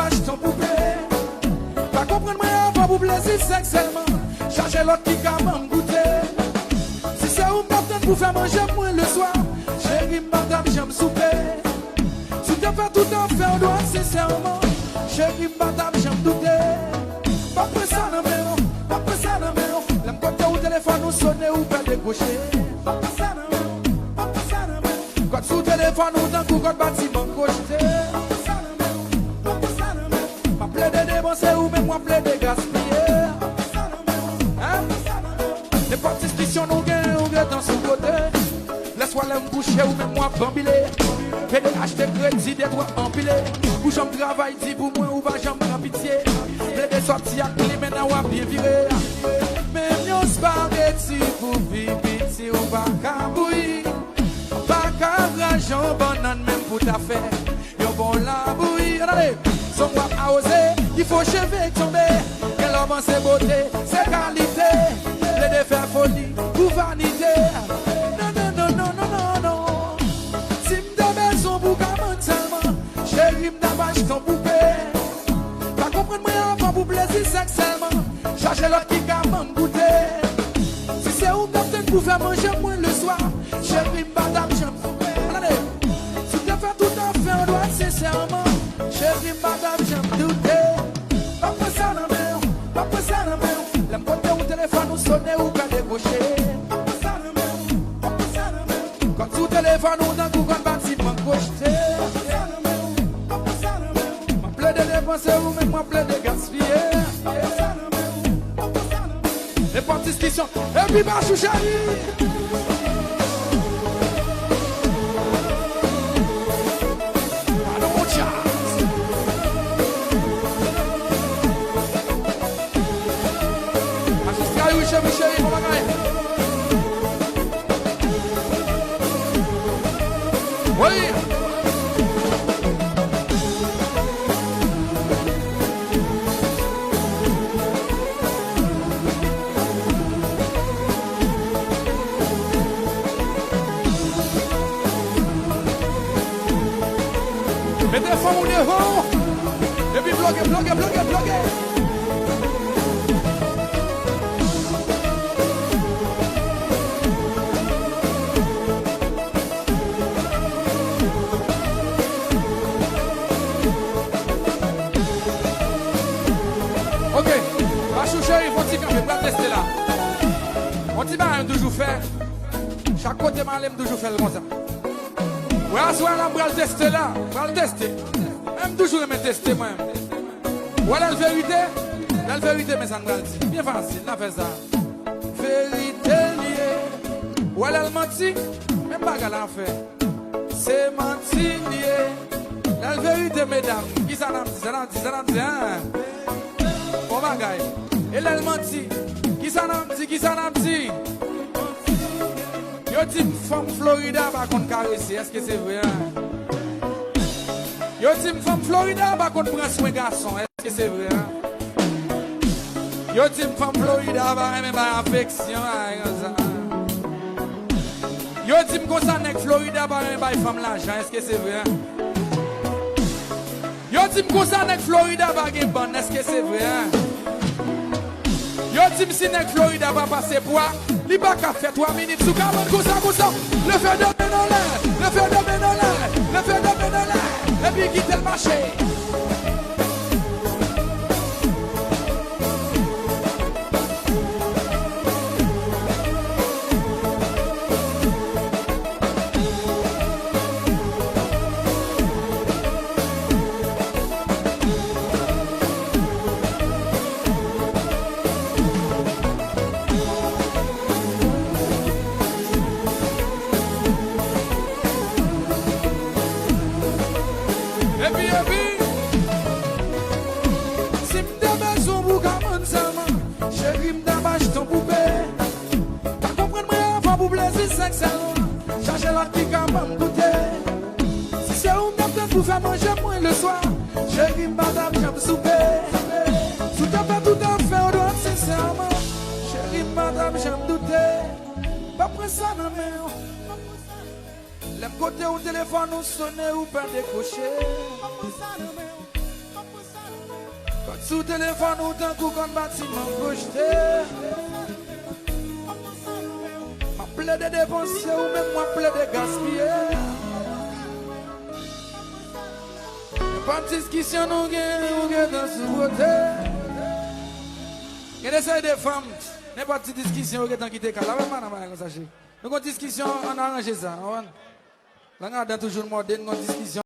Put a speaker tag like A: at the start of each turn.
A: d'abage ton poupée. Pas comprendre moi avant pour plaisir sexuellement. Chercher l'autre qui capable goûter. Si c'est où m'attendre pour faire manger moi le soir. Chérie madame j'aime souper. Si tu fais tout en faire droit sincèrement. Chérie madame j'aime douter. Pas près ça non mais non. Pas près ça non mais non. L'aime côté au téléphone nous sonner ou pas décrocher. Pas près ça non mais non. Pas près ça non mais non. Quand sous téléphone nous dans coup quand bâtiment crocheté. Pas près ça non mais non. Pas près ça non mais non. Pas plaît de dépenser ou même moi plaît de gaspiller. Pas près ça non mais non. Hein? Les petites suspicions nous gagnent ou gagnent dans son côté. Laisse-moi l'homme coucher ou même moi bambiler. Fais des acheter crédit des droits empilés. Où j'en travaille dit pour moi ou va j'en prends pitié. Les des sorties à clé maintenant ou bien viré. Même yon spaghetti pour vivre pitié ou pas cabouille. Pas qu'argent banane même pour ta faire. Yon bon la bouille. Regardez, son moi à oser. Il faut chever tomber. Quel homme c'est beauté, c'est qualité. Les défaits folie ou vanité. Chérie m'dabage ton poupée. Pas comprendre moi avant pour plaisir sexuellement. Chercher l'autre qui capable goûter. Si c'est où m'dabage pour faire manger moi le soir. Chérie madame j'aime souper. Regardez. Si tu fais tout en fait on doit sincèrement. Chérie madame j'aime douter. Pas pour ça non mais pas pour ça non mais. L'aime côté au téléphone nous sonner ou pas décrocher. Pas pour ça non mais pas pour ça non mais. Quand tout téléphone nous dans Google bâtiment crocheté. Pensez ou même moi plein de gaspiller. Les petites questions. Et puis bah chouchari. Allons mon chat. Assistez oui chérie mon bagaille. Oui. Mettez le fond au devant. Et puis bloquez. Ok. Bachou chéri, faut t'y camper, pas tester là. On dit pas toujours faire. Chaque côté mal aime toujours faire comme ça. Ouais, à ce moment-là, on va le tester là. On va le tester. Même toujours, je vais tester moi-même. Voilà la vérité. La vérité, mais ça ne va le dire. Bien facile, on fait ça. Vérité liée. Voilà le menti. Même pas qu'elle en fait. C'est menti lié. La vérité, mesdames. Qui ça n'a dit, hein? Bon bagaille. Et là, le menti. Qui ça n'a dit? Yo dit femme Florida par contre caresser, est-ce que c'est vrai? Yo dit femme Florida par contre prendre soin garçon, est-ce que c'est vrai? Yo dit femme Florida par même affection, yo dit me concerne Florida par même femme l'argent, est-ce que c'est vrai? Yo dit me concerne Florida par game bonne, est-ce que c'est vrai? Yo dit me si Florida va passer poids. Li pas qu'à faire 3 minutes sous 40 comme ça. Le fait de Benolin, le fait de Benolin, et puis quitter le marché. Cherchez l'autre qui capable goûter. Si c'est où m'attend pour faire manger moi le soir. Chérie madame j'aime souper. Tout à fait tout à fait on doit sincèrement. Chérie madame j'aime douter. Pas près ça non mais. Les côtés au téléphone nous sonner ou pas décocher. Pas pour ça non mais. Sous téléphone ou tant qu'on bâtiment projeté. Ma plaie de dépenser ou même moi plaie de gaspiller. Pas de discussion nous gagnons dans ce côté. Il y a des femmes, n'importe quelle discussion qui est quittée. Nous avons une discussion, on a arrangé ça. Là, on a toujours moderne, une discussion.